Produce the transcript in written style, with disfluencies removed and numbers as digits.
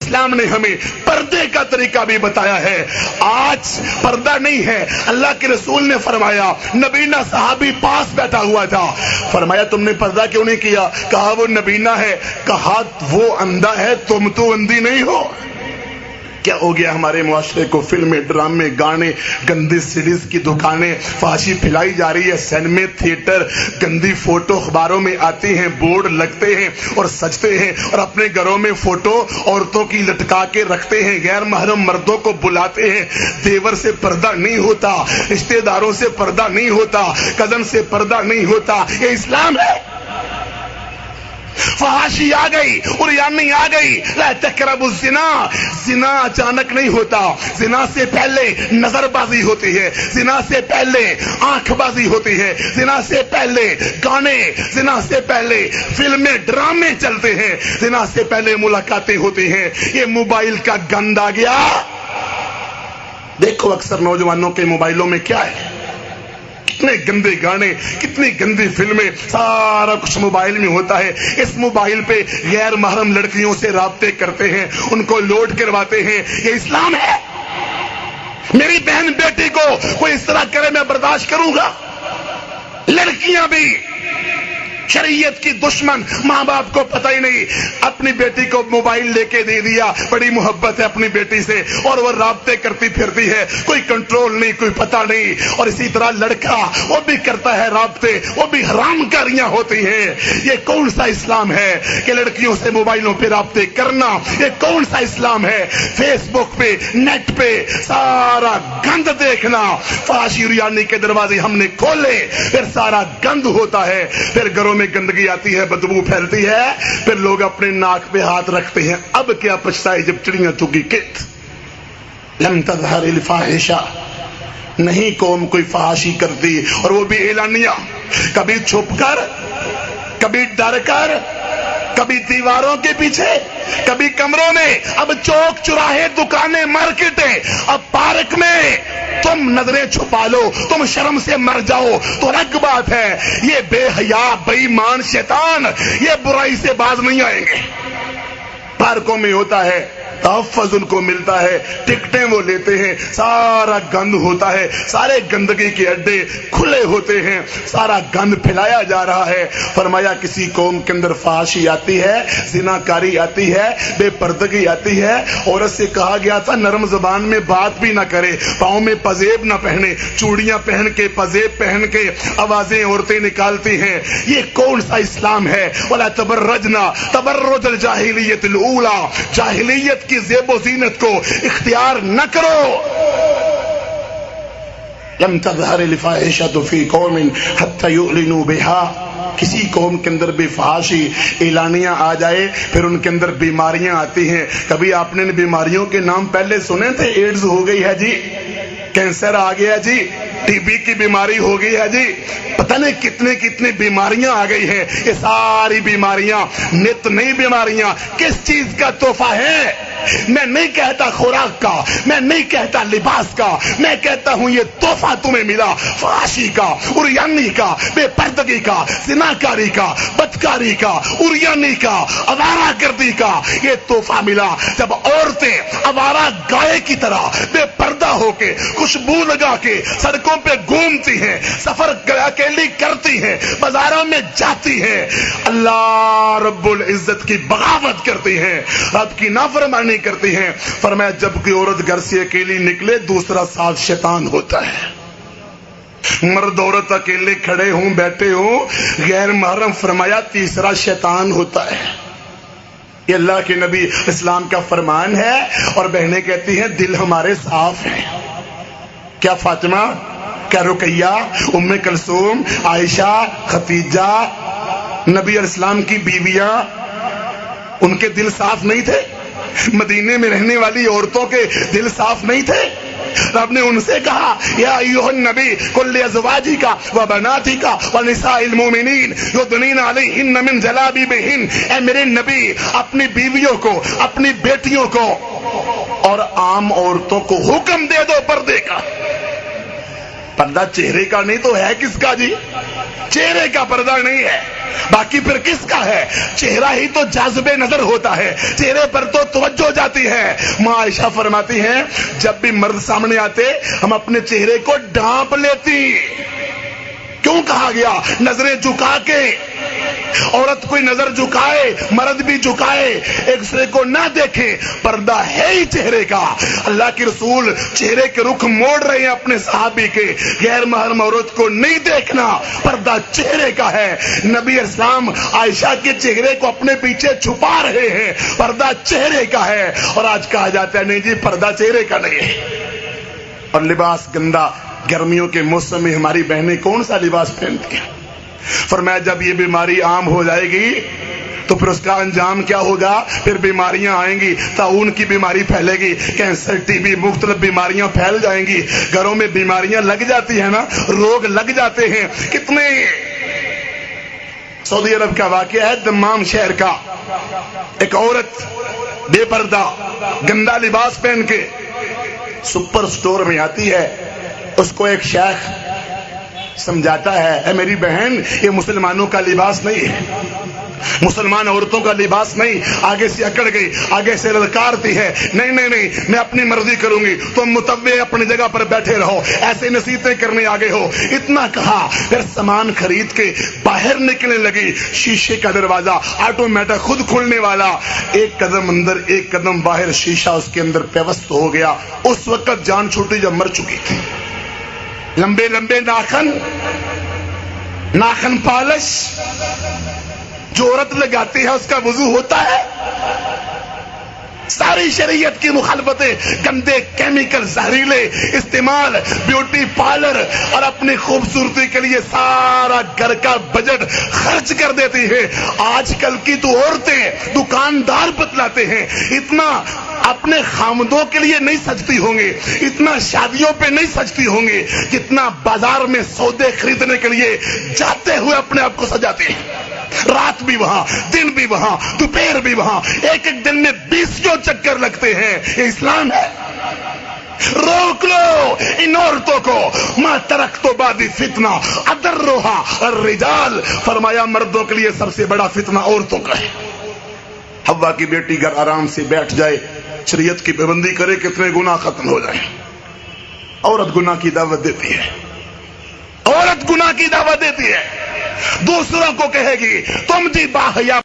اسلام نے ہمیں پردے کا طریقہ بھی بتایا ہے. آج پردہ نہیں ہے. اللہ کے رسول نے فرمایا, نبینا صحابی پاس بیٹھا ہوا تھا, فرمایا تم نے پردہ کیوں نہیں کیا؟ کہا وہ نبینا ہے. کہا وہ اندھا ہے, تم تو اندھی نہیں ہو. کیا ہو گیا ہمارے معاشرے کو؟ فلمیں, ڈرامے, گانے, گندی سیڈیز کی دکانیں, فحاشی پھیلائی جا رہی ہے, سینمے, تھیٹر, گندی فوٹو اخباروں میں آتی ہیں, بورڈ لگتے ہیں اور سجتے ہیں, اور اپنے گھروں میں فوٹو عورتوں کی لٹکا کے رکھتے ہیں, غیر محرم مردوں کو بلاتے ہیں. دیور سے پردہ نہیں ہوتا, رشتے داروں سے پردہ نہیں ہوتا, کزن سے پردہ نہیں ہوتا. یہ اسلام ہے؟ فحاشی آ گئی, عریانی آ گئی. لا تقربوا الزنا. زنا اچانک نہیں ہوتا. زنا سے پہلے نظر بازی ہوتی ہے, زنا سے پہلے آنکھ بازی ہوتی ہے, زنا سے پہلے گانے, زنا سے پہلے فلمیں, ڈرامے چلتے ہیں, زنا سے پہلے ملاقاتیں ہوتی ہیں. یہ موبائل کا گند آ گیا. دیکھو اکثر نوجوانوں کے موبائلوں میں کیا ہے, کتنے گندے گانے, کتنی گندی فلمیں, سارا کچھ موبائل میں ہوتا ہے. اس موبائل پہ غیر محرم لڑکیوں سے رابطے کرتے ہیں, ان کو لوڈ کرواتے ہیں. یہ اسلام ہے؟ میری بہن بیٹی کو کوئی اس طرح کرے میں برداشت کروں گا؟ لڑکیاں بھی شریعت کی دشمن, ماں باپ کو پتہ ہی نہیں, اپنی بیٹی کو موبائل لے کے دے دیا, بڑی محبت ہے اپنی بیٹی سے, اور وہ رابطے کرتی پھرتی ہے, کوئی کنٹرول نہیں, کوئی پتہ نہیں. اور اسی طرح لڑکا وہ بھی کرتا ہے رابطے, وہ بھی حرام کاریاں ہوتی ہیں. یہ کون سا اسلام ہے کہ لڑکیوں سے موبائلوں پہ رابطے کرنا؟ یہ کون سا اسلام ہے؟ فیس بک پہ, نیٹ پہ سارا گند دیکھنا. فحاشی ریانی کے دروازے ہم نے کھولے, پھر سارا گند ہوتا ہے, پھر گھروں میں گندگی آتی ہے, بدبو پھیلتی ہے, پھر لوگ اپنے ناک پہ ہاتھ رکھتے ہیں. اب کیا پچھتائے جب چڑیاں چگی کت. لم تظہر الفاحشہ. نہیں قوم کوئی فحاشی کرتی, اور وہ بھی اعلانیہ, کبھی چھپ کر, کبھی ڈر کر, کبھی دیواروں کے پیچھے, کبھی کمروں میں. اب چوک چراہے, دکانیں, مارکیٹیں, اب پارک میں تم نظریں چھپا لو, تم شرم سے مر جاؤ تو الگ بات ہے. یہ بے حیا, بے ایمان شیطان, یہ برائی سے باز نہیں آئیں گے. پارکوں میں ہوتا ہے, تحفظ ان کو ملتا ہے, ٹکٹیں وہ لیتے ہیں, سارا گند ہوتا ہے, سارے گندگی کے اڈے کھلے ہوتے ہیں, سارا گند پھیلایا جا رہا ہے. فرمایا کسی قوم کے اندر فحاشی آتی ہے, زناکاری آتی ہے, بے پردگی آتی ہے. عورت سے کہا گیا تھا نرم زبان میں بات بھی نہ کرے, پاؤں میں پزیب نہ پہنے, چوڑیاں پہن کے, پزیب پہن کے آوازیں عورتیں نکالتی ہیں. یہ کون سا اسلام ہے؟ ولا تبرجنا تبرج الجاہلیت الاولی. جاہلیت کی زیب و زینت کو اختیار نہ کرو. لم تظہر الفاحشۃ فی قوم حتی یعلنوا بها. کسی قوم کے اندر بھی فحاشی اعلانیاں آ جائے, پھر ان کے اندر بیماریاں آتی ہیں. کبھی آپ نے بیماریوں کے نام پہلے سنے تھے؟ ایڈز ہو گئی ہے جی, کینسر آ گیا جی, ٹی بی کی بیماری ہو گئی ہے جی, پتہ نہیں کتنے کتنے بیماریاں آ گئی ہیں. یہ ساری بیماریاں نت نئی بیماریاں کس چیز کا تحفہ ہے؟ میں نہیں کہتا خوراک کا, میں نہیں کہتا لباس کا, میں کہتا ہوں یہ تحفہ تمہیں ملا فحاشی کا, عریانی کا, بے پردگی کا, زناکاری کا, بدکاری کا, عریانی کا, آوارہ گردی کا. یہ تحفہ ملا جب عورتیں آوارہ گائے کی طرح بے پردہ ہو کے, خوشبو لگا کے سڑکوں پہ گھومتی ہیں, سفر اکیلی کرتی ہیں, بازاروں میں جاتی ہیں, اللہ رب العزت کی بغاوت کرتی ہیں, رب کی نافرمانی کرتی ہیں. فرمایا جب کوئی عورت گھر سے اکیلی نکلے, دوسرا ساتھ شیطان ہوتا ہے. مرد عورت اکیلے کھڑے ہوں, بیٹھے ہوں, غیر محرم, فرمایا تیسرا شیطان ہوتا ہے. یہ اللہ کے نبی اسلام کا فرمان ہے. اور بہنیں کہتی ہیں دل ہمارے صاف ہیں. کیا فاطمہ, کیا رقیہ, ام کلثوم, عائشہ, خدیجہ, نبی علیہ السلام کی بیویاں, ان کے دل صاف نہیں تھے؟ مدینے میں رہنے والی عورتوں کے دل صاف نہیں تھے؟ رب نے ان سے کہا یا ایھا النبی قل لازواجک وبناتک ونساء المؤمنین یدنین علیہن من جلابیبہن. اے میرے نبی, اپنی بیویوں کو, اپنی بیٹیوں کو اور عام عورتوں کو حکم دے دو پردے کا. پردہ چہرے کا نہیں تو ہے کس کا جی؟ چہرے کا پردہ نہیں ہے. باقی پھر کس کا ہے؟ چہرہ ہی تو جاذب نظر ہوتا ہے، چہرے پر تو توجہ جاتی ہے۔ ماں عائشہ فرماتی ہیں جب بھی مرد سامنے آتے ہم اپنے چہرے کو ڈھانپ لیتی۔ کیوں کہا گیا نظریں جھکا کے؟ عورت کوئی نظر جھکائے، مرد بھی جھکائے، ایک دوسرے کو نہ دیکھیں، پردہ ہے ہی چہرے کا۔ اللہ کے رسول چہرے کے رخ موڑ رہے ہیں اپنے صحابی کے، غیر محرم عورت کو نہیں دیکھنا، پردہ چہرے کا ہے۔ نبی اسلام عائشہ کے چہرے کو اپنے پیچھے چھپا رہے ہیں، پردہ چہرے کا ہے۔ اور آج کہا جاتا ہے نہیں جی پردہ چہرے کا نہیں ہے، اور لباس گندا۔ گرمیوں کے موسم میں ہماری بہنیں کون سا لباس پہنتی ہیں؟ فرمایا جب یہ بیماری عام ہو جائے گی تو پھر اس کا انجام کیا ہوگا؟ پھر بیماریاں آئیں گی، طاعون کی بیماری پھیلے گی، کینسر، ٹی بی، مختلف بیماریاں پھیل جائیں گی۔ گھروں میں بیماریاں لگ جاتی ہیں نا، روگ لگ جاتے ہیں۔ کتنے سعودی عرب کا واقعہ ہے، دمام شہر کا، ایک عورت بے پردہ گندا لباس پہن کے سپر سٹور میں آتی ہے۔ اس کو ایک شیخ سمجھاتا ہے اے میری بہن یہ مسلمانوں کا لباس نہیں ہے، مسلمان عورتوں کا لباس نہیں۔ آگے سے اکڑ گئی، آگے سے للکارتی ہے، نہیں نہیں نہیں میں اپنی مرضی کروں گی، تم متوع اپنی جگہ پر بیٹھے رہو، ایسے نصیحتیں کرنے آگے ہو۔ اتنا کہا، پھر سامان خرید کے باہر نکلنے لگی۔ شیشے کا دروازہ آٹومیٹک خود کھلنے والا، ایک قدم اندر ایک قدم باہر، شیشہ اس کے اندر پیوست ہو گیا۔ اس وقت جان چھوٹی جب مر چکی تھی۔ لمبے لمبے ناخن پالش جو عورت لگاتی ہے اس کا وضو ہوتا ہے؟ ساری شریعت کی مخالفتیں، گندے کیمیکل، زہریلے استعمال، بیوٹی پارلر، اور اپنی خوبصورتی کے لیے سارا گھر کا بجٹ خرچ کر دیتی ہے۔ آج کل کی تو عورتیں دکاندار بتلاتے ہیں اتنا اپنے خامدوں کے لیے نہیں سجتی ہوں گے، اتنا شادیوں پہ نہیں سجتی ہوں گے، جتنا بازار میں سودے خریدنے کے لیے جاتے ہوئے اپنے آپ کو سجاتے ہیں۔ رات بھی وہاں، دن بھی وہاں، دوپہر بھی وہاں، ایک ایک دن میں 20 چکر لگتے ہیں۔ یہ اسلام ہے؟ روک لو ان عورتوں کو۔ ما ترکت بعدی فتنہ اضرھا الرجال، فرمایا مردوں کے لیے سب سے بڑا فتنہ عورتوں کا ہے۔ حوا کی بیٹی گھر آرام سے بیٹھ جائے، شریعت کی پابندی کرے، کتنے گناہ ختم ہو جائیں۔ عورت گناہ کی دعوت دیتی ہے، عورت گناہ کی دعوت دیتی ہے، دوسروں کو کہے گی تم جی باحیا